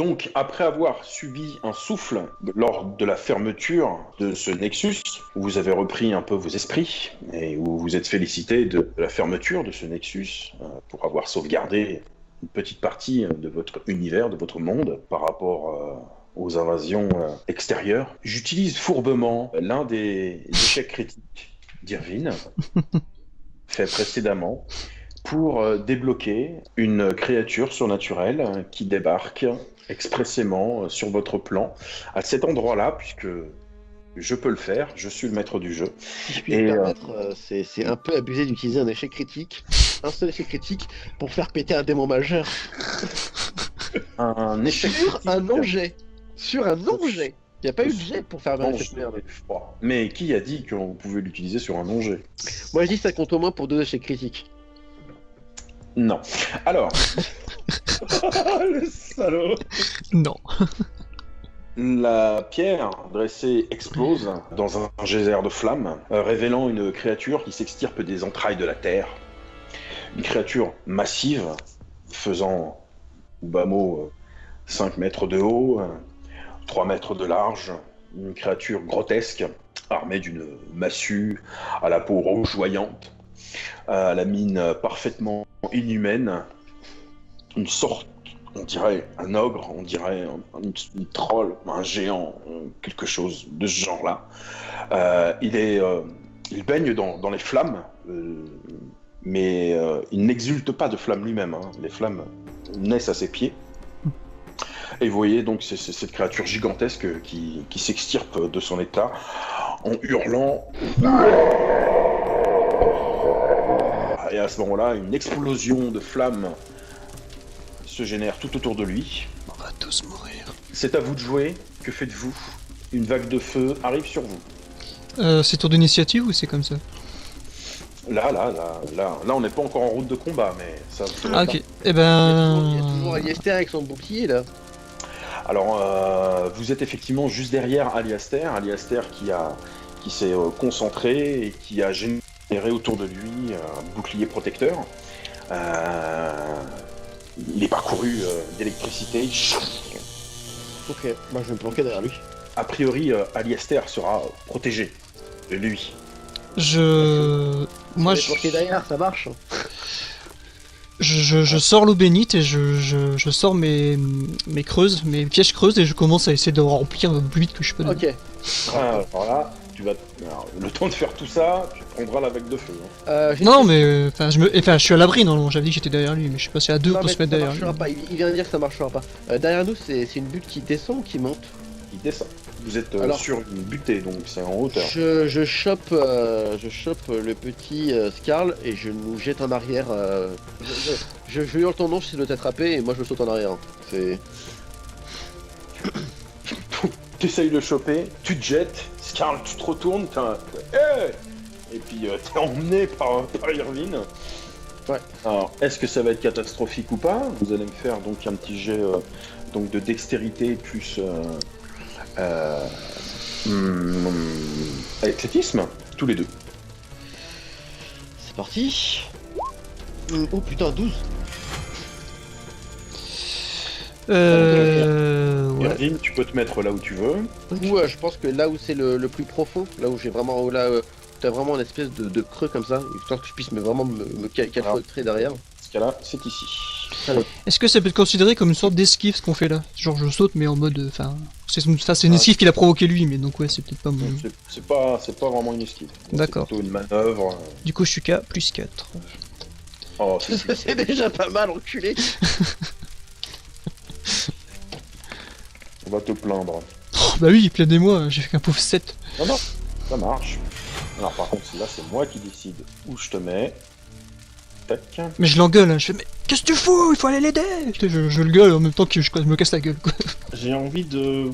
Donc, après avoir subi un souffle lors de la fermeture de ce Nexus, où vous avez repris un peu vos esprits, et où vous êtes félicité de la fermeture de ce Nexus, pour avoir sauvegardé une petite partie de votre univers, de votre monde, par rapport aux invasions extérieures, j'utilise fourbement l'un des échecs critiques d'Irvine, fait précédemment, pour débloquer une créature surnaturelle qui débarque expressément sur votre plan à cet endroit-là, puisque je peux le faire, je suis le maître du jeu. Si je puis me permettre, c'est un peu abusé d'utiliser un échec critique, un seul échec critique, pour faire péter un démon majeur. Un échec Sur critique. un non-jet. Sur un non-jet. Il n'y a pas eu de jet pour faire Non, cette merde. mais qui a dit qu'on pouvait l'utiliser sur un non-jet? Moi je dis que ça compte au moins pour 2 échecs critiques. Non. Alors, Le salaud. Non. la pierre dressée explose dans un geyser de flammes, révélant une créature qui s'extirpe des entrailles de la terre. Une créature massive, faisant, au bas mot, 5 mètres de haut, 3 mètres de large. Une créature grotesque, armée d'une massue à la peau rougeoyante, à la mine parfaitement inhumaine. Une sorte, on dirait un ogre, on dirait un troll, un géant, quelque chose de ce genre-là. Il baigne dans les flammes, mais il n'exulte pas de flammes lui-même. Les flammes naissent à ses pieds. Et vous voyez donc c'est cette créature gigantesque qui s'extirpe de son état en hurlant. Et à ce moment-là, une explosion de flammes se génère tout autour de lui. On va tous mourir. C'est à vous de jouer. Que faites-vous? Une vague de feu arrive sur vous. C'est tour d'initiative ou c'est comme ça? Là, on n'est pas encore en route de combat, mais ça. Ah ok. Eh Il y a ben... toujours Aliester avec son bouclier là. Alors, vous êtes effectivement juste derrière Aliaster qui s'est concentré et qui a généré autour de lui un bouclier protecteur. Il est parcouru d'électricité. Ok, moi je vais me planquer derrière lui. A priori, Aliaster sera protégé de lui. Moi, Je vais me planquer derrière, ça marche. je sors l'eau bénite et je sors mes creuses, mes pièges creuses et je commence à essayer de remplir le plus vite que je peux. Ok. Alors là, le temps de faire tout ça, tu prendras la vague de feu. Non mais je suis à l'abri non, j'avais dit que j'étais derrière lui mais je sais pas si à deux on peut se mettre derrière lui. Pas. Il vient de dire que ça marchera pas. Derrière nous c'est une butte qui descend ou qui monte? Il descend. Vous êtes Alors, sur une butée, donc c'est en hauteur. Je chope le petit Scarl et je nous jette en arrière. Je hurle ton nom si doit t'attraper et moi je saute en arrière. C'est. Tu essayes de le choper, tu te jettes, Scarl, tu te retournes, et puis t'es emmené par Irvine. Ouais. Alors, est-ce que ça va être catastrophique ou pas? Vous allez me faire donc un petit jet donc de dextérité plus athlétisme, tous les deux. C'est parti. Oh putain, 12. Ouais. Irvine, tu peux te mettre là où tu veux. Du coup, je pense que là où c'est le plus profond, là où j'ai vraiment, t'as vraiment une espèce de creux comme ça, histoire que je puisse vraiment me calfeutrer derrière. Dans ce cas-là, c'est ici. Est-ce que ça peut être considéré comme une sorte d'esquive ce qu'on fait là? Genre je saute mais en mode, c'est une esquive qu'il a provoqué lui mais donc ouais c'est peut-être pas mon... C'est pas vraiment une esquive. D'accord. C'est plutôt une manœuvre. Du coup je suis qu'à plus 4. Oh, C'est déjà pas mal, enculé. On va te plaindre. Oh, bah oui, plaidez-moi, j'ai fait qu'un pauvre 7. Non, ça marche. Alors par contre, là c'est moi qui décide où je te mets. Tac. Mais je l'engueule, hein. Je fais mais qu'est-ce que tu fous? Il faut aller l'aider. Je le gueule en même temps que je me casse la gueule quoi. J'ai envie de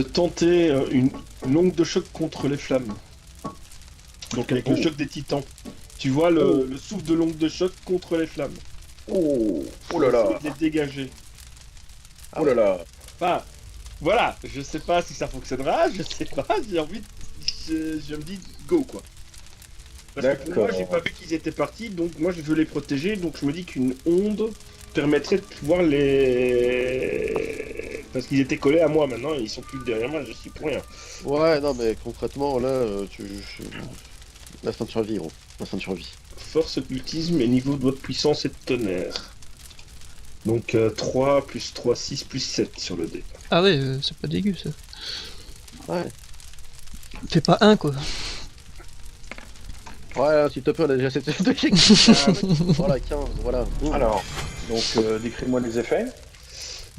tenter une longue de choc contre les flammes. Donc avec le choc des titans. Tu vois le souffle de longue de choc contre les flammes. Oh là là. Les dégager. Oh là là. Enfin, voilà, je sais pas si ça fonctionnera, je sais pas, j'ai envie je me dis go quoi. Parce que pour moi j'ai pas vu qu'ils étaient partis, donc moi je veux les protéger, donc je me dis qu'une onde permettrait de pouvoir les... Parce qu'ils étaient collés à moi maintenant, ils sont plus derrière moi, je suis pour rien. Ouais, non, mais concrètement, là, l'instinct de survie, gros. L'instinct de survie. Force, occultisme et niveau de doigt de puissance et de tonnerre. Donc 3 plus 3, 6 plus 7 sur le dé. Ah ouais, c'est pas dégueu ça. Ouais. Fais pas un quoi. Ouais, s'il te plaît, on a déjà 7 de Voilà, 15, voilà. Alors, donc décris-moi les effets.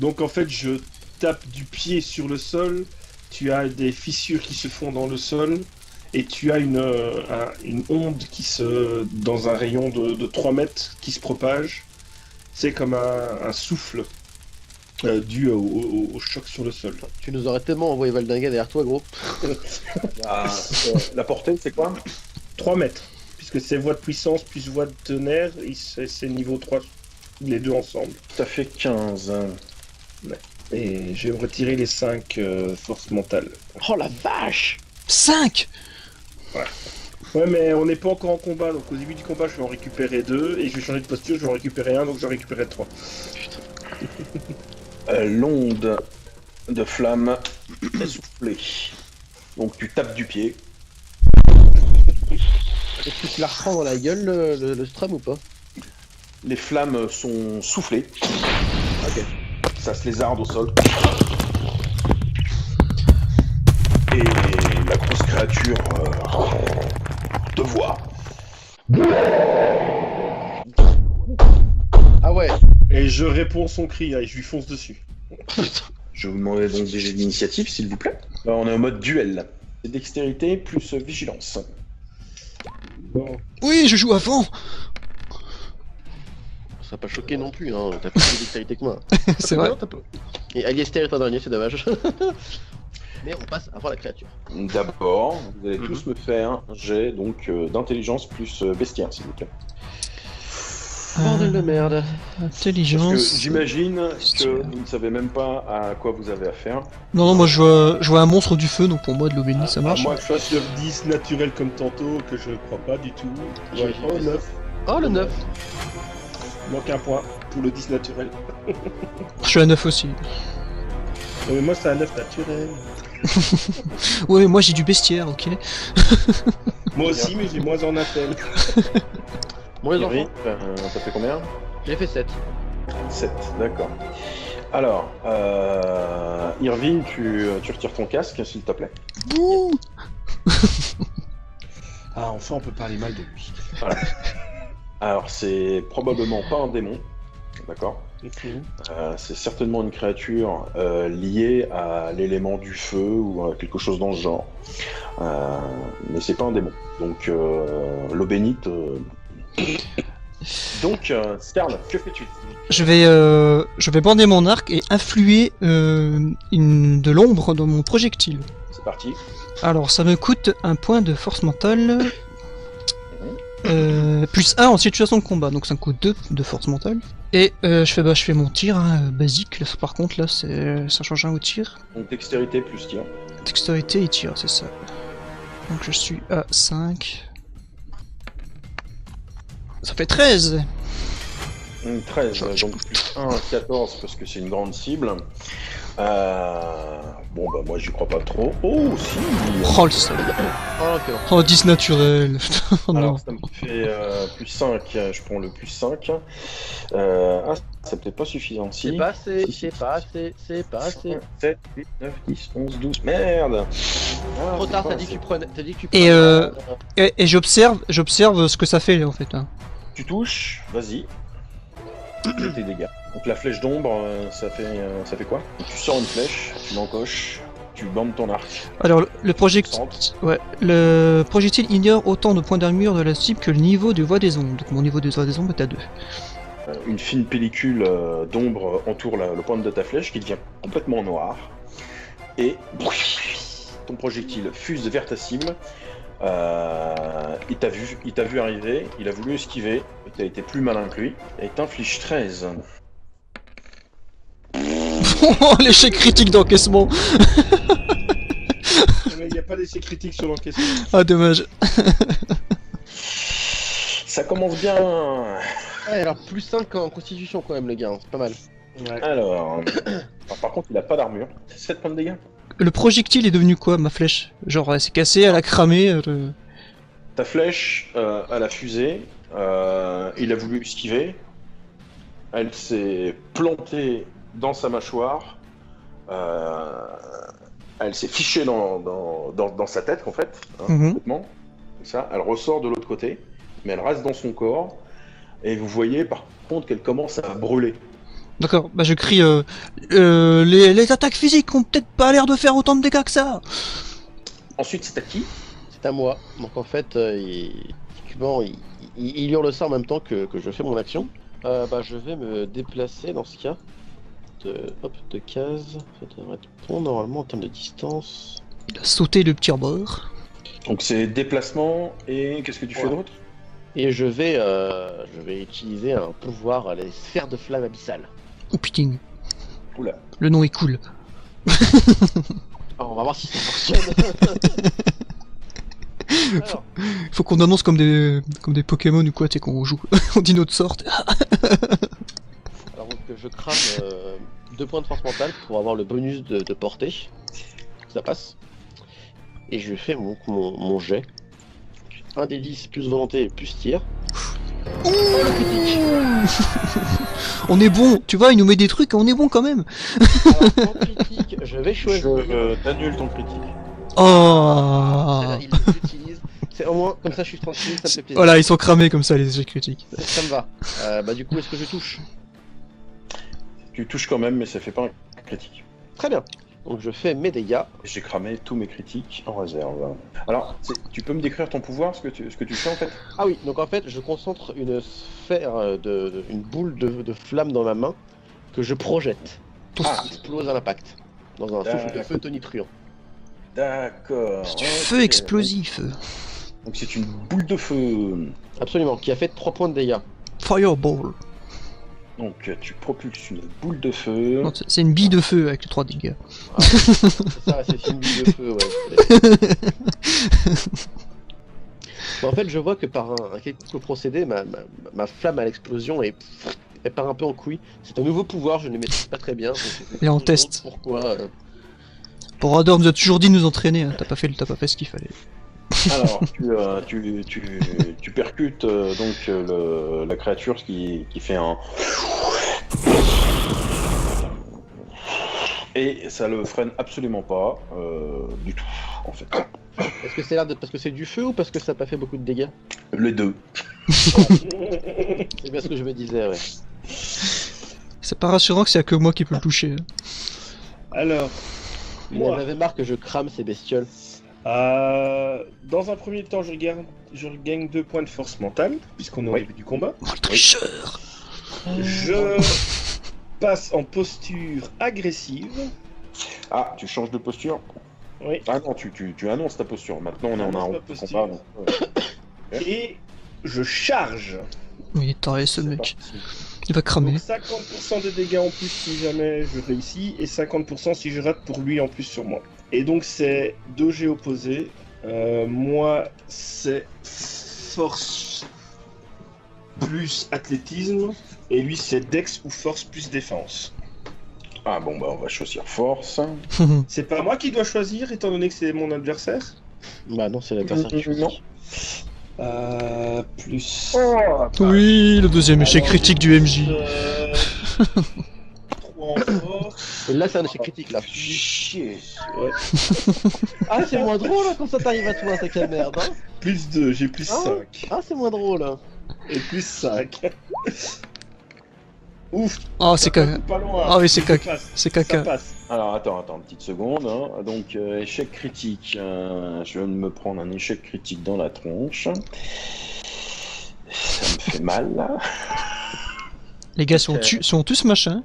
Donc en fait, je tape du pied sur le sol, tu as des fissures qui se font dans le sol, et tu as une onde qui dans un rayon de 3 mètres qui se propage. C'est comme un souffle dû au choc sur le sol. Tu nous aurais tellement envoyé Valdinga derrière toi, gros. La portée, c'est quoi? 3 mètres, puisque c'est voie de puissance plus voie de tonnerre, et c'est niveau 3, les deux ensemble. Ça fait 15. Et je vais me retirer les 5 forces mentales. Oh la vache! 5! Ouais, mais on n'est pas encore en combat, donc au début du combat, je vais en récupérer 2, et je vais changer de posture, je vais en récupérer 1, donc je vais en récupérer 3. L'onde de flamme est soufflée. Donc tu tapes du pied. Est-ce que tu la reprends dans la gueule, le strum, ou pas? Les flammes sont soufflées. Ok. Ça se lézarde au sol. Et la grosse créature te voit. Ah ouais. Et je réponds son cri, et je lui fonce dessus. Je vous demandais donc des jets d'initiative, s'il vous plaît. Là, on est en mode duel. C'est dextérité plus vigilance. Bon. Oui, je joue avant. Ça n'a pas choqué non plus, hein. T'as plus de dextérité que moi. C'est vrai. Non, t'as pas. Et Aliester est en dernier, c'est dommage. Mais on passe avant la créature. D'abord, vous allez tous me faire un jet donc d'intelligence plus bestiaire, s'il vous plaît. Bordel de merde. Parce Intelligence. que j'imagine que vous ne savez même pas à quoi vous avez affaire. Non, moi je vois un monstre du feu, donc pour moi de l'eau bénie ça marche. Moi, je suis sur 10 naturel comme tantôt, que je ne crois pas du tout. Ouais, oh, 9. Oh le 9. Il manque un point pour le 10 naturel. Je suis à 9 aussi. Non, mais moi, c'est un 9 naturel. Ouais, mais moi j'ai du bestiaire, ok. Moi aussi, mais j'ai moins en appel. Bon les Irvine, enfants, ça fait combien? j'ai fait 7. 7, d'accord. Alors, Irvine, tu retires ton casque, s'il te plaît. Bouh. Ah, enfin, on peut parler mal de lui. Voilà. Alors, c'est probablement pas un démon, d'accord. C'est certainement une créature liée à l'élément du feu ou à quelque chose dans ce genre. Mais c'est pas un démon. Donc, l'eau bénite. Donc, Scarl, que fais-tu? Je vais bander mon arc et influer de l'ombre dans mon projectile. C'est parti. Alors, ça me coûte un point de force mentale. Plus 1 en situation de combat, donc ça me coûte 2 de force mentale. Et je fais mon tir basique, là, par contre là ça change un au tir. Donc, dextérité plus tir. Dextérité et tir, c'est ça. Donc je suis à 5. Ça fait 13. 13, donc plus 1, 14 parce que c'est une grande cible. Bon bah moi j'y crois pas trop. Oh si. Oh le salaud. Oh ok. Oh 10 naturel. Oh, non. Alors ça me fait plus 5, je prends le plus 5. Ah, c'est peut-être pas suffisant. Si. C'est pas assez, Si, si. c'est pas assez, c'est pas assez. 7, 8, 9, 10, 11, 12. Merde. Ah, Trop c'est tard, pas t'as dit que assez. tu prenais. T'as dit que tu Et, prenais, Et j'observe ce que ça fait en fait. Hein. Tu touches, vas-y. Fais tes dégâts. Donc la flèche d'ombre, ça fait quoi? Donc, tu sors une flèche, tu l'encoches, tu bandes ton arc. Alors le projectile. Centre. Ouais, le projectile ignore autant de points d'armure de la cible que le niveau de voie des ombres. Donc mon niveau de voie des ombres est à 2. Une fine pellicule d'ombre entoure la pointe de ta flèche qui devient complètement noire. Et ton projectile fuse vers ta cible. Il t'a vu arriver, il a voulu esquiver, et t'as été plus malin que lui, et t'inflige 13. Oh l'échec critique d'encaissement. Il n'y a pas d'essai critique sur l'encaissement. Ah dommage. Ça commence bien. Ouais, alors plus 5 en constitution quand même, les gars, hein, c'est pas mal. Ouais. Alors, par contre, il a pas d'armure. 7 points de dégâts. Le projectile est devenu quoi, ma flèche? Genre, elle s'est cassée, elle a cramé. Ta flèche, elle a fusé. Il a voulu esquiver. Elle s'est plantée dans sa mâchoire. Elle s'est fichée dans sa tête, en fait. Hein, Mhm. complètement. Comme ça, elle ressort de l'autre côté. Mais elle reste dans son corps. Et vous voyez, par contre, qu'elle commence à brûler. D'accord, bah je crie les attaques physiques ont peut-être pas l'air de faire autant de dégâts que ça. Ensuite, c'est à qui? C'est à moi. Donc en fait, effectivement, il hurle ça en même temps que je fais mon action. Bah, je vais me déplacer dans ce cas. De case. Ça devrait être bon normalement en termes de distance. Il a sauté le petit rebord. Donc c'est déplacement et qu'est-ce que tu fais Ouais. d'autre? Et je vais utiliser un pouvoir, les sphères de flamme abyssales. Oh putain, Oula. le nom est cool. Alors, on va voir si ça fonctionne. Alors, Faut qu'on annonce comme des Pokémon ou quoi, tu sais, qu'on joue, on dit notre sorte. alors donc, je crame 2 points de force mentale pour avoir le bonus de portée. Ça passe. Et je fais mon jet. 1 des 10 plus volonté plus tir. Oh, le critique. On est bon, tu vois, il nous met des trucs, on est bon quand même. Alors, en critique, je vais choisir. T'annules ton critique. Oh. Celle-là, il l'utilise. C'est au moins comme ça, je suis tranquille, ça me fait plaisir. Voilà, ils sont cramés comme ça les échecs critiques. Ça me va. Bah du coup, est-ce que je touche? Tu touches quand même, mais ça fait pas un critique. Très bien. Donc je fais mes dégâts. J'ai cramé tous mes critiques en réserve. Alors, tu peux me décrire ton pouvoir, ce que tu fais en fait? Ah oui, donc en fait, je concentre une sphère, une boule de flamme dans ma main que je projette. Ah. Qui explose à l'impact. Dans un souffle de feu tonitruant. D'accord. C'est du ok. feu explosif. Donc c'est une boule de feu. Absolument, qui a fait 3 points de dégâts. Fireball. Donc tu propulses une boule de feu. Non, c'est une bille de feu avec les 3 dégâts. Ah, c'est ça, c'est une boule de feu, ouais. Bon, en fait, je vois que par un quelconque procédé, ma flamme à l'explosion elle part un peu en couille. C'est un nouveau pouvoir, je ne le maîtrise pas très bien. donc Et on je me demande teste. Pourquoi Pour Rador nous a toujours dit de nous entraîner, hein. T'as pas fait ce qu'il fallait. Alors tu percutes donc la créature qui fait un. Et ça le freine absolument pas du tout en fait. Est-ce que c'est parce que c'est du feu ou parce que ça n'a pas fait beaucoup de dégâts? Les deux. C'est bien ce que je me disais, ouais. C'est pas rassurant que c'est que moi qui peux le toucher. hein. Alors, Il moi, en avait marre que je crame ces bestioles. dans un premier temps, je gagne 2 points de force mentale, puisqu'on est au Oui. début du combat. Oh, le tricheur. Je passe en posture agressive. Ah, tu changes de posture? Oui. Ah non, tu annonces ta posture. Maintenant on est en J'annonce un ma de posture. combat. Donc, Et je charge. Il est taré ce c'est mec. parti. Il va cramer. Donc 50% de dégâts en plus si jamais je réussis, et 50% si je rate pour lui en plus sur moi. Et donc c'est 2 jets opposés. Moi c'est force plus athlétisme, et lui c'est dex ou force plus défense. Ah bon bah on va choisir force. C'est pas moi qui dois choisir étant donné que c'est mon adversaire. Bah non, c'est l'adversaire qui choisit. Non. Plus. Oui, le deuxième échec critique du MJ. 3 en force. Et là, c'est un échec critique, là. Chier. Ouais. Ah, c'est moins drôle, hein, quand ça t'arrive à toi, ça quelle merde, hein. Plus 2, j'ai plus Ah. 5. Ah, c'est moins drôle, hein. Et plus 5. Ouf. Oh, c'est caca. Pas loin. Ah oui, c'est Ça caca. passe, C'est ça caca. passe. Alors attends, une petite seconde. Hein. Donc échec critique. Je viens de me prendre un échec critique dans la tronche. Ça me fait mal là. Les gars sont tous machins.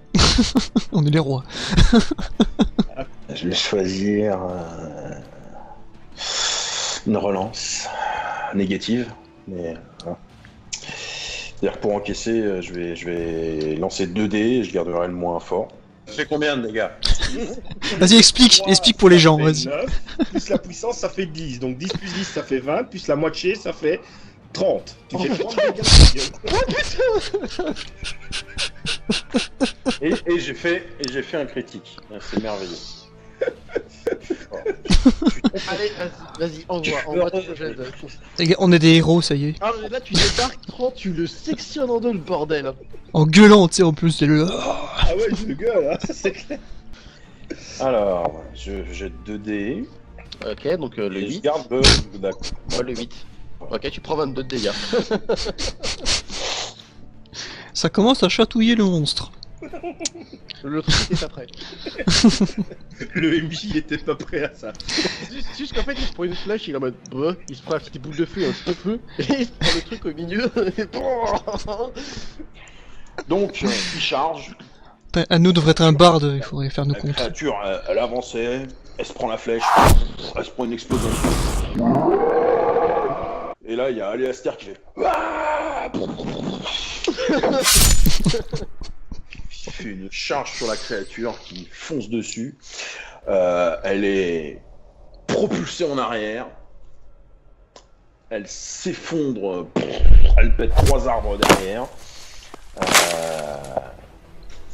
On est les rois. Je vais choisir une relance négative. Mais voilà. C'est-à-dire que pour encaisser, je vais lancer 2 dés et je garderai le moins fort. Ça fait combien de dégâts? Vas-y, explique pour les gens, Ça fait vas-y. 9, plus la puissance, ça fait 10. Donc 10 plus 10, ça fait 20. Plus la moitié, ça fait 30. Tu fais 30 dégâts sur la gueule. Et j'ai fait un critique. C'est merveilleux. Allez, vas-y, envoie ton jet de- Les gars, on est des héros, ça y est. Ah mais là tu débarques, prends, tu le sectionnes en deux le bordel. En gueulant, tu sais, en plus, c'est le... Ah ouais, je gueule, hein, ça c'est clair. Alors, je jette 2 dés. Ok, donc le Et je 8. garde d'accord. Ouais, le 8. Ok, tu prends 22 de dégâts. Ça commence à chatouiller le monstre. Le truc était pas prêt. Le MJ était pas prêt à ça. Juste qu'en fait, il se prend une flèche, il est en mode breu, il se prend la petite boule de feu, un petit peu, et il se prend le truc au milieu, et Donc, il charge. Putain, Anno devrait être un barde, il faudrait faire nos La comptes. créature, elle avançait. Elle se prend la flèche. Elle se prend une explosion. Et là, il y a Aléaster qui fait. Il fait une charge sur la créature qui fonce dessus. Elle est propulsée en arrière. Elle s'effondre. Elle pète 3 arbres derrière.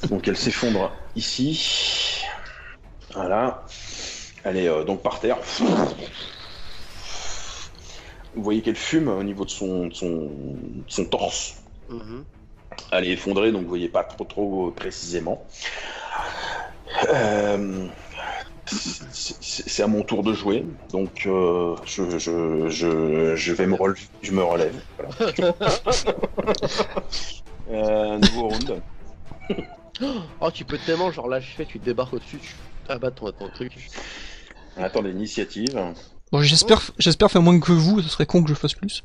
Donc elle s'effondre ici. Voilà. Elle est donc par terre. Vous voyez qu'elle fume au niveau de son torse. Mhm. Elle est effondrée, donc vous voyez pas trop précisément. C'est à mon tour de jouer, donc je vais me relève. Voilà. Nouveau round. Oh, tu peux tellement, genre là, je fais, tu débarques au-dessus, tu abattes ton truc. Attendez, l'initiative. Bon, j'espère faire moins que vous, ce serait con que je fasse plus.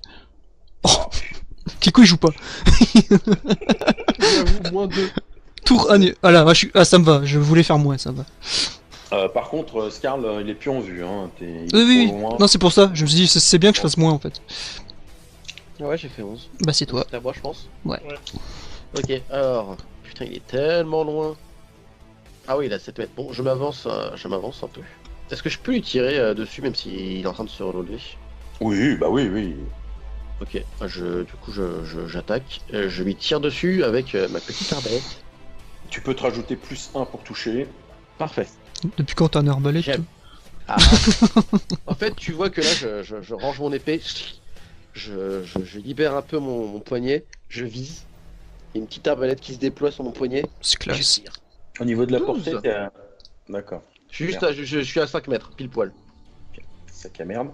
Oh Kiko il joue pas. J'avoue, moins 2. Tour annulé. Ah là, ça me va, je voulais faire moins, ça me va. Par contre, Skarl, il est plus en vue. Hein. Il est Oui, trop loin. non, c'est pour ça, je me suis dit, c'est bien que je fasse moins en fait. Ouais, j'ai fait 11. Bah, c'est toi. C'est à moi, je pense. Ouais. Ok, alors. Putain, il est tellement loin. Ah oui, il a 7 mètres. Bon, je m'avance un peu. Est-ce que je peux lui tirer dessus, même s'il est en train de se relever? Oui, bah oui. Ok, du coup, j'attaque. Je lui tire dessus avec ma petite arbalète. Tu peux te rajouter +1 pour toucher. Parfait. Depuis quand t'as un arbalète J'aime. toi Ah. En fait, tu vois que là, je range mon épée, je libère un peu mon poignet, je vise. Il y a une petite arbalète qui se déploie sur mon poignet. C'est Et je classe. tire. Au niveau de la 12. portée, t'es à... D'accord. Je suis juste je suis à 5 mètres, pile poil. Sac à merde.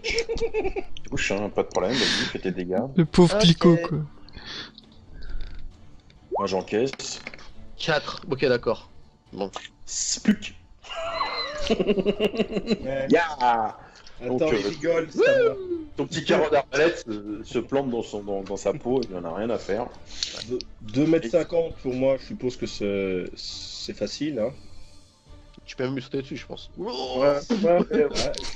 Tu touches, hein, pas de problème, vas-y, fais tes dégâts. Le pauvre Ok. Clico quoi. Moi j'encaisse. 4, ok d'accord. Bon. Spluck. Ouais. Ya Attends, Donc, il rigole, c'est à moi. Ton petit carreau d'arbalète se plante dans sa peau, il en a rien à faire. 2,50 m pour moi, je suppose que c'est facile. Hein. Tu peux même lui sauter dessus, je pense. Ouais,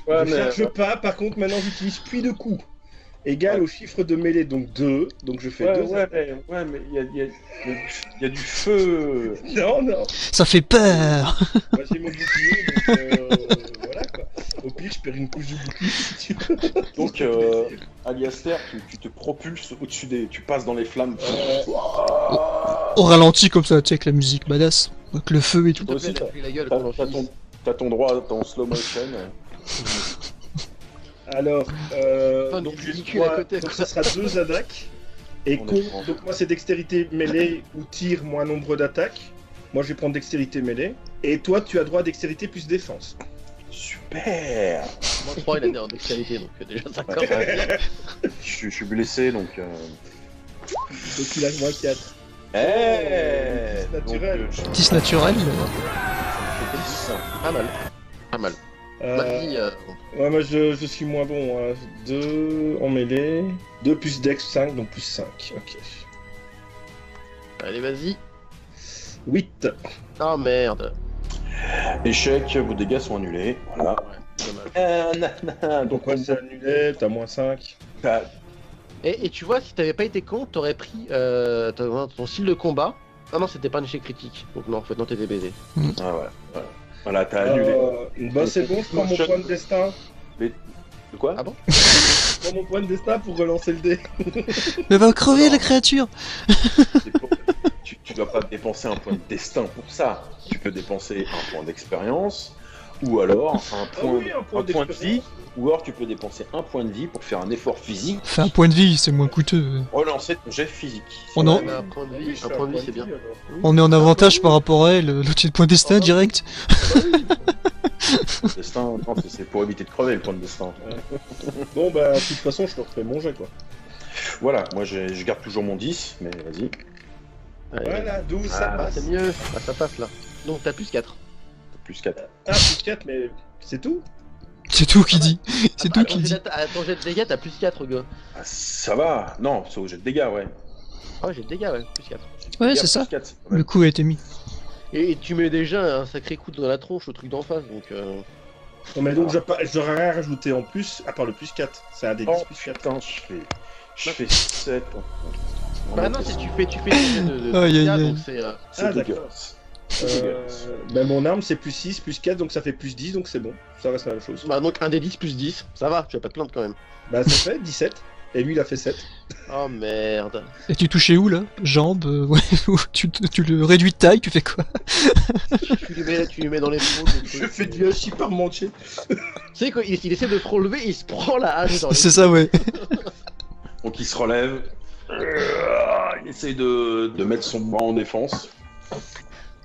Ouais, je cherche pas, par contre maintenant j'utilise puits de coups. Égal au chiffre de mêlée, donc 2. Donc je fais 2. mais il y a du feu. Non, non. Ça fait peur. Moi j'ai mon bouclier, donc voilà quoi. Au pire, je perds une couche de bouclier si tu veux. Donc, Aliaster, tu te propulses au-dessus des... Tu passes dans les flammes. Au ralenti comme ça, tu sais, avec la musique badass. Avec le feu et tout. S'il te Aussi, plaît, lève-lui la gueule, T'as qu'on en finisse. t'as ton droit en slow motion. Alors, Putain, donc, du j'ai ridicule à trois- côté, donc quoi. ça sera 2 attaques. Et On con, est franc. donc moi c'est dextérité mêlée ou tir moins nombre d'attaques. Moi je vais prendre dextérité mêlée. Et toi tu as droit à dextérité plus défense. Super. Moi, 3, il a des dextérité, donc déjà ça commence. Je suis blessé, donc... Donc il a moins 4. Eh c'est naturel. 10 naturel. Pas mal. Pas mal. Vas-y, Ouais, moi je suis moins bon. Hein. 2 en mêlée. 2 plus dex 5, donc plus 5. Ok. allez, vas-y. 8. Ah merde. Échec, vos dégâts sont annulés. Voilà. Dommage. Donc ouais, c'est annulé, t'as moins 5. T'as- Et tu vois, si t'avais pas été con, t'aurais pris ton style de combat. Ah non, c'était pas un échec critique. Donc non, en fait, non, t'étais baisé. Ah, voilà, t'as annulé. Bah c'est bon, je prends mon point de destin. De quoi Ah bon prends mon point de destin pour relancer le dé. Mais va crever Non. la créature. Tu dois pas dépenser un point de destin pour ça. Tu peux dépenser un point d'expérience, ou alors un point, un point un point de d'expérience. vie, ou alors tu peux dépenser un point de vie pour faire un effort physique, Enfin, un point de vie, c'est moins coûteux. relancer ton jet physique. On en- Un point de vie, c'est bien. On est en avantage par rapport à elle, l'autre point destin direct. Le destin, non, c'est pour éviter de crever le point de destin. Bon, bah, de toute façon, je te refais mon jet, quoi. Voilà, moi je garde toujours mon 10, mais vas-y. Allez. Voilà, 12, Ah, ça Ah, passe. c'est mieux. Ah, ça passe là. Donc t'as plus 4. Plus 4. Ah, plus 4, mais c'est tout. C'est tout qui dit. C'est tout qui Ton dit. jet de dégâts, t'as plus 4, gars. Ah, ça va. Non, c'est au jet de dégâts, ouais. Ah ouais, j'ai de dégâts, ouais, plus 4. Ouais, Dégâts c'est plus ça. 4, c'est pas mal. Le coup a été mis. Et tu mets déjà un sacré coup dans la tronche au truc d'en face, donc Non, mais donc, j'aurais rien rajouté en plus, à part le plus 4. C'est un des 10 Oh plus 4. putain, je fais 7. Bah non, si tu fais ton jet de Aïe, aïe, dégâts, aïe. donc c'est... C'est Ah, dégueulasse. C'est dégueulasse. Bah, mon arme, c'est plus 6, plus 4, donc ça fait plus 10, donc c'est bon. Ça reste la même chose. Bah donc un des 10 plus 10, ça va, tu vas pas te plaindre quand même. Bah, ça fait 17. Et lui, il a fait 7. Oh merde. Et tu touchais où là? Jambes, ouais, ou tu le réduis de taille, tu fais quoi? tu lui mets dans les épaules. Je fais du hachis par manché. Tu sais quand il essaie de te relever, il se prend la hache dans les... C'est ça, ouais. Donc il se relève. Il essaye de mettre son bras en défense.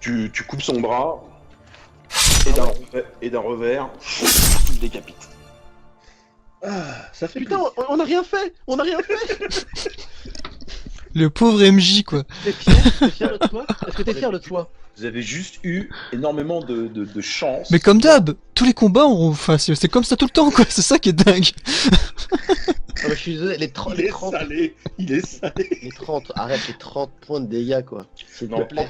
Tu coupes son bras. Et d'un revers, tu le décapites. Ah, ça fait Putain, on a rien fait. On a rien fait. Le pauvre MJ, quoi. T'es fier de toi? Est-ce que t'es fier de toi? Vous avez juste eu énormément de chance. Mais comme d'hab, tous les combats, enfin, c'est comme ça tout le temps, quoi. C'est ça qui est dingue. Ah bah, je suis désolé, les 30, Il est salé. Il est salé. les 30, arrête les 30 points de dégâts quoi. S'il te Non, plaît.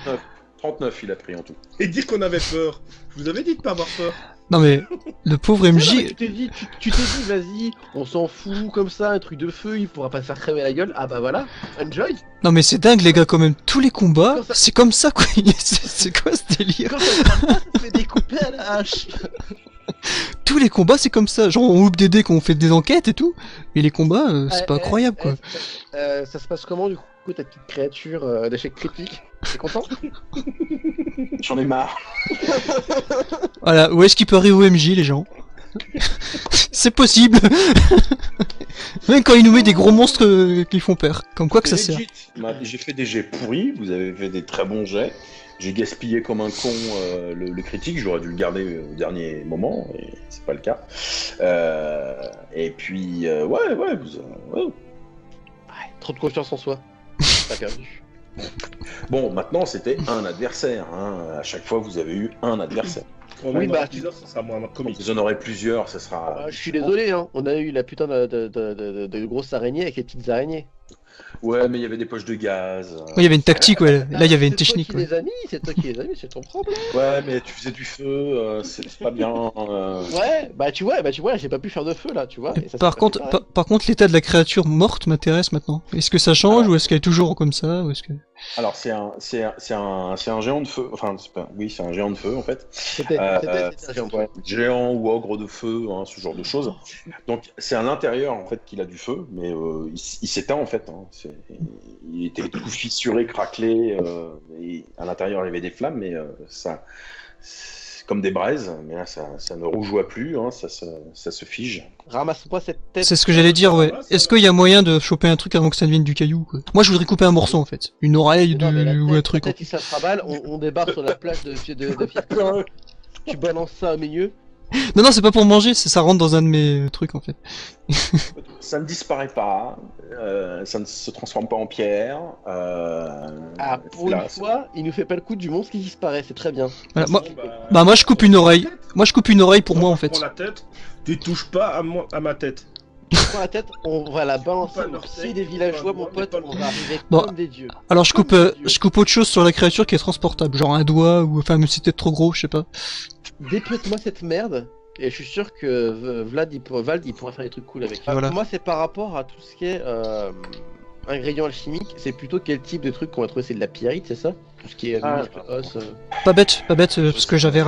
39 il a pris en tout. Et dire qu'on avait peur. Je vous avais dit de pas avoir peur. Non mais, le pauvre Tu MJ, t'es dit, tu t'es dit, vas-y, on s'en fout comme ça, un truc de feu, il pourra pas se faire crever la gueule. Ah bah voilà, enjoy. non mais c'est dingue les gars quand même, tous les combats, Quand ça- c'est comme ça quoi, c'est quoi ce délire? Quand ça se passe, il se fait découper à la hache. Tous les combats c'est comme ça, genre on loupe des dés quand on fait des enquêtes et tout, mais les combats c'est pas incroyable quoi. Ça se passe comment du coup ta petite créature d'échec critique? T'es content? J'en ai marre. Voilà, où est-ce qu'il peut arriver au MJ les gens? C'est possible. Même quand il nous met des gros monstres qui font peur, comme quoi que ça C'est sert. legit. J'ai fait des jets pourris, vous avez fait des très bons jets. J'ai gaspillé comme un con le critique, j'aurais dû le garder au dernier moment, et c'est pas le cas. Et puis, ouais, ouais. Trop de confiance en soi. T'as perdu. Bon, maintenant c'était un adversaire. Hein. À chaque fois, vous avez eu un adversaire. Oui, bah, ça sera moins Quand comique. vous en aurez plusieurs, ça sera. Je suis désolé, hein. On a eu la putain de grosses araignées avec les petites araignées. Ouais, mais il y avait des poches de gaz. Ouais, il y avait une tactique, ouais. Là il y avait une C'est toi technique, qui ouais. les as mis, c'est toi qui les as mis, c'est ton problème. Ouais, mais tu faisais du feu, c'est pas bien. Ouais, bah tu vois, j'ai pas pu faire de feu là, tu vois. Et ça Par s'est contre, passé pareil. par contre, l'état de la créature morte m'intéresse maintenant. Est-ce que ça change Alors. ou est-ce qu'elle est toujours comme ça ou est-ce que... Alors c'est un géant de feu. Enfin, oui, c'est un géant de feu en fait. C'était un géant. Ouais, géant ou ogre de feu, hein, ce genre de choses. Donc c'est à l'intérieur en fait qu'il a du feu, mais il s'éteint en fait. Hein. Il était tout fissuré, craquelé, et à l'intérieur il y avait des flammes, mais ça, c'est comme des braises, mais là ça ne rougeoie plus, hein, ça se fige. Ramasse-moi cette tête. C'est ce que j'allais dire, ouais. Est-ce qu'il y a moyen de choper un truc avant que ça devienne du caillou, quoi? Moi je voudrais couper un morceau en fait. Une oreille Non, mais la ou tête- un truc. La tête, il s'attraballe, on débarque sur la plage de Fierté. Tu balances ça au milieu. Non, non, c'est pas pour manger, ça rentre dans un de mes trucs en fait. Ça ne disparaît pas, ça ne se transforme pas en pierre. Ah, pour là, une fois, il nous fait pas le coup du monstre qui disparaît, c'est très bien. Voilà, bah moi je coupe une oreille. Moi je coupe une oreille pour moi en fait. Prends la tête. Tu touches pas à ma tête. Tu prends la tête, on va la balancer Pas au l'orteil, pied des villageois, mon pas le pote, doigt, on va arriver Bon. comme des dieux. Alors je coupe autre chose sur la créature qui est transportable, genre un doigt ou enfin même si c'était trop gros, je sais pas. Dépiote-moi cette merde, et je suis sûr que Vald il pourrait faire des trucs cool avec. Voilà. Moi, c'est par rapport à tout ce qui est ingrédients alchimiques, c'est plutôt quel type de truc qu'on va trouver, c'est de la pyrite, c'est ça? Tout ce qui est muscle, os. Pas bête, parce que j'avais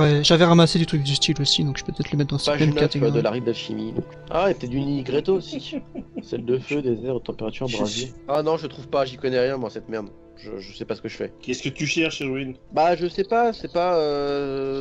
ramassé du truc du style aussi, donc je peux peut-être le mettre dans cette Page même 9 catégorie. de la rite d'alchimie. Donc. Ah, et peut-être du Nigreto aussi. Celle de feu, désert, haute température, brasier. Ah non, je trouve pas, j'y connais rien moi, cette merde. Je sais pas ce que je fais. Qu'est-ce que tu cherches, Erwin? Bah je sais pas, c'est pas...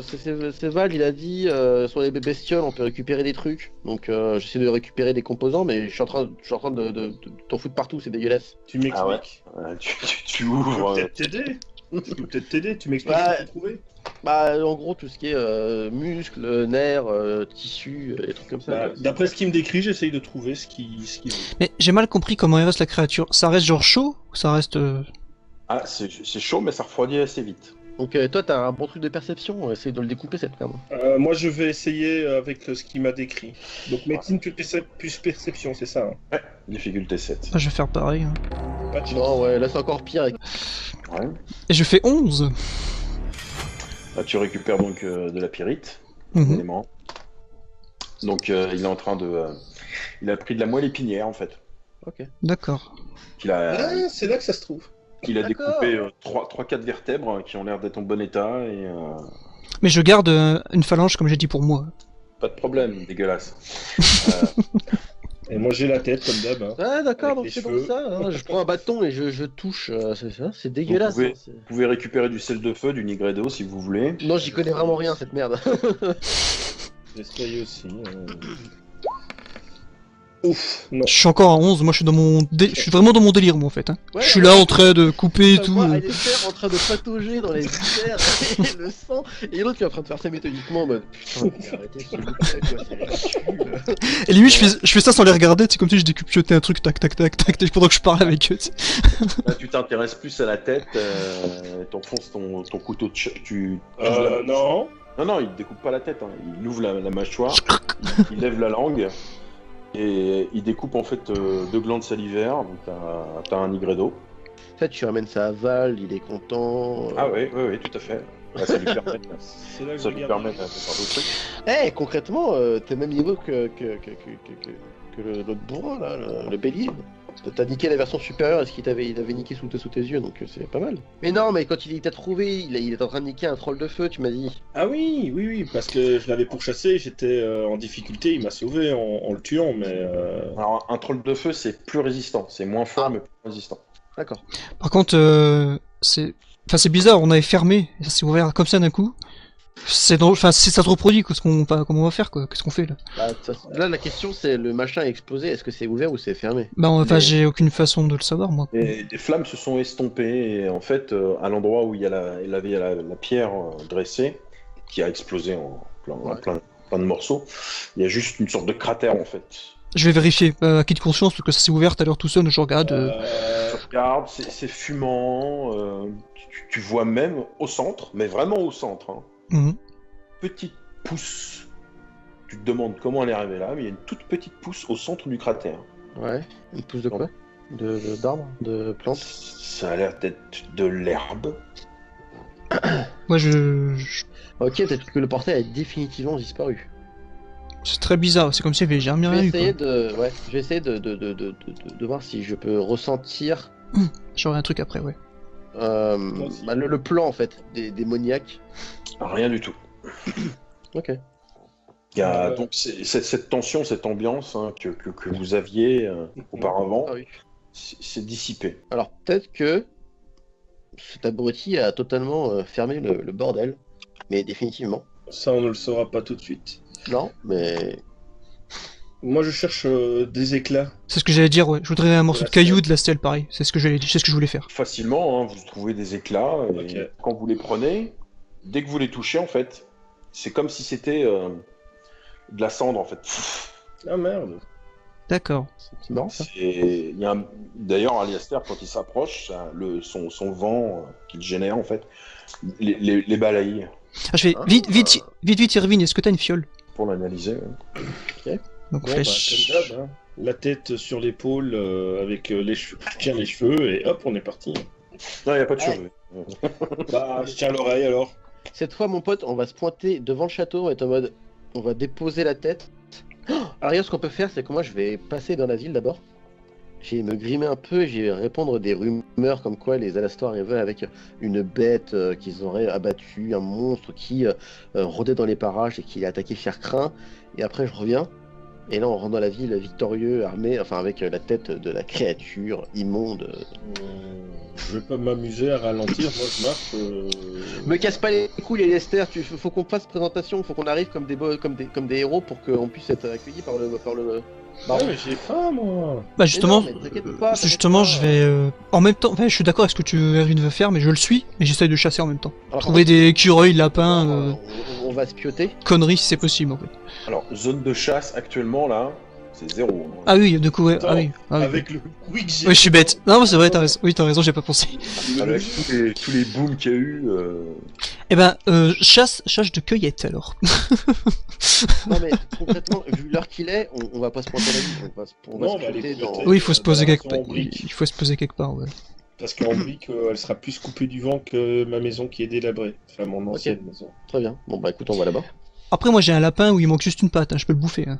c'est Val, il a dit, sur les bestioles on peut récupérer des trucs. Donc j'essaie de récupérer des composants, mais je suis en train de t'en foutre partout, c'est dégueulasse. Tu m'expliques? Ah ouais. Tu Je ouvres. peux peut-être t'aider. Je peux peut-être t'aider, tu m'expliques Ouais. ce que tu as trouvé? Bah en gros tout ce qui est muscles, nerfs, tissus, des trucs comme ça. Bah, d'après ce qu'il me décrit, j'essaye de trouver ce qu'il veut. Mais j'ai mal compris comment il reste la créature. Ça reste genre chaud ou ça reste... Ah, c'est chaud, mais ça refroidit assez vite. Donc toi t'as un bon truc de perception, essaye de le découper cette merde. Moi, je vais essayer avec ce qu'il m'a décrit. Donc, médecine plus perception, c'est ça, hein? Difficulté 7. Je vais faire pareil. Hein. Pas de chance. Non ouais, là c'est encore pire. Ouais. Et je fais 11. Là, tu récupères donc de la pyrite, Mhm. élément. Donc, il est en train de. Il a pris de la moelle épinière, en fait. Ok. D'accord. Qu'il a, Ah, c'est là que ça se trouve. il a D'accord. découpé 3-4 vertèbres qui ont l'air d'être en bon état et. Mais je garde une phalange comme j'ai dit pour moi. Pas de problème, dégueulasse. Et moi, j'ai la tête, comme d'hab. Hein. Ah d'accord, Avec donc les c'est cheveux. donc ça, hein. Je prends un bâton et je touche, c'est ça, c'est dégueulasse. Vous pouvez- hein, c'est- Vous pouvez récupérer du sel de feu, du nigredo si vous voulez. Non j'y connais vraiment rien cette merde. J'essaye aussi. Ouf, non. Je suis encore à 11, moi je suis dans mon je suis vraiment dans mon délire moi en fait. Hein. Ouais, je suis là en train de couper et tout. Moi, Alistair en train de patauger dans les viscères et le sang, et l'autre qui est en train de faire ça méthodiquement en mode putain, mais arrêtez s'il vous plaît, quoi, c'est ridicule. Et limite je fais ça sans les regarder, c'est comme si je décupiotais un truc tac tac tac tac pendant que je parle avec eux. Tu sais. Là, tu t'intéresses plus à la tête, t'enfonces ton couteau de tu... Non. Non, il découpe pas la tête, hein. Il ouvre la mâchoire, il lève la langue, et il découpe en fait 2 glandes salivaires, donc t'as un nigredo. En fait tu ramènes ça à Val, il est content. Ah oui, tout à fait. Ouais, ça lui permet, C'est là que ça je lui regarde. permet de faire d'autres trucs. Eh concrètement, t'es même niveau que l'autre bourrin là, le bélier. T'as niqué la version supérieure, est-ce il avait niqué sous tes yeux, donc c'est pas mal. Mais non, mais quand il t'a trouvé, il est en train de niquer un troll de feu, tu m'as dit. Ah oui, parce que je l'avais pourchassé, j'étais en difficulté, il m'a sauvé en le tuant, mais... Alors un troll de feu c'est plus résistant, c'est moins fort mais plus résistant. D'accord. Par contre c'est bizarre, on avait fermé, et ça s'est ouvert comme ça d'un coup. Enfin si ça se reproduit, comment on va faire quoi? Qu'est-ce qu'on fait là? Bah, là, la question c'est le machin est explosé, est-ce que c'est ouvert ou c'est fermé? Bah enfin Mais- j'ai aucune façon de le savoir moi. Et des flammes se sont estompées et en fait à l'endroit où il avait la pierre dressée qui a explosé en plein de morceaux, il y a juste une sorte de cratère en fait. Je vais vérifier, à qui de conscience, parce que ça s'est ouvert tout à l'heure tout seul, je regarde. Tu regardes, c'est fumant, tu vois même au centre, mais vraiment au centre, hein, Mhm. petite pousse. Tu te demandes comment elle est arrivée là, mais il y a une toute petite pousse au centre du cratère. Ouais. Une pousse de quoi? D'arbre? De plante? Ça a l'air d'être de l'herbe. Moi Ok, peut-être que le portail a définitivement disparu. c'est très bizarre, c'est comme s'il y avait jamais Je rien vais eu essayer quoi. je vais essayer de voir si je peux ressentir J'aurai un truc après, ouais. aussi. le plan en fait des démoniaques. Rien du tout. Ok. Il y a donc cette tension, cette ambiance hein, que vous aviez auparavant, Ah oui. c'est dissipé. Alors peut-être que cet abruti a totalement fermé le bordel, mais définitivement. Ça, on ne le saura pas tout de suite. Non, mais Moi, je cherche des éclats. C'est ce que j'allais dire, ouais. Je voudrais un morceau de la caillou stèle. de la stèle, pareil. C'est ce que je voulais faire. Facilement, hein, vous trouvez des éclats, et Ok. quand vous les prenez, dès que vous les touchez, en fait, c'est comme si c'était de la cendre, en fait. Ah merde. D'accord. c'est marrant ça. D'ailleurs, Aliaster, quand il s'approche, son vent qu'il génère, en fait, les balaye Ah, je fais vite, Irvine, est-ce que t'as une fiole? pour l'analyser. Ouais. Donc Bon, flèche. bah, comme d'hab, hein. La tête sur l'épaule avec les cheveux. Je tiens les cheveux et hop, on est parti. Non, il n'y a pas de Ouais. cheveux. Bah, je tiens l'oreille alors. Cette fois, mon pote, on va se pointer devant le château, on va être en mode, on va déposer la tête. Alors, regarde, ce qu'on peut faire, c'est que moi, je vais passer dans la ville d'abord. Je vais me grimer un peu et je vais répondre des rumeurs comme quoi les Alastors arrivaient avec une bête qu'ils auraient abattue, un monstre qui rôdait dans les parages et qui a attaqué Fiercrin. Et après, je reviens Et là, on rentre dans la ville victorieux, armé, enfin avec la tête de la créature immonde. Je vais pas m'amuser à ralentir, moi je marche. Me casse pas les couilles, les Lester, faut qu'on fasse présentation, faut qu'on arrive comme des héros pour qu'on puisse être accueillis par le Ah, mais j'ai faim, moi. Bah justement, Mais non, mais t'inquiète pas, justement, je vais en même temps. Ouais, je suis d'accord avec ce que tu Erwin veut faire, mais je le suis et j'essaye de chasser en même temps. Alors, Trouver des écureuils, lapins, on va spioter. conneries si c'est possible en fait. Alors, zone de chasse actuellement là, c'est 0. hein. Ah oui, du coup, ouais. Attends, Ah oui. Ah, oui. Avec le quick Ouais, je suis bête. Non, c'est vrai, t'as raison. Oui, t'as raison, j'ai pas pensé. Avec tous les booms qu'il y a eu. Eh ben, chasse de cueillette alors. Non mais concrètement, vu l'heure qu'il est, on va pas se pointer la vie, on va Non, se mais allez, spioter dans... peut-être. Oui, il faut se poser Dans la quelque part. maison en brique. Il faut se poser quelque part, ouais. Parce qu'en brique, elle sera plus coupée du vent que ma maison qui est délabrée. Enfin, mon ancienne maison. Très bien. Bon bah écoute, on va là-bas. Après, moi j'ai un lapin où il manque juste une patte, hein, je peux le bouffer. Hein.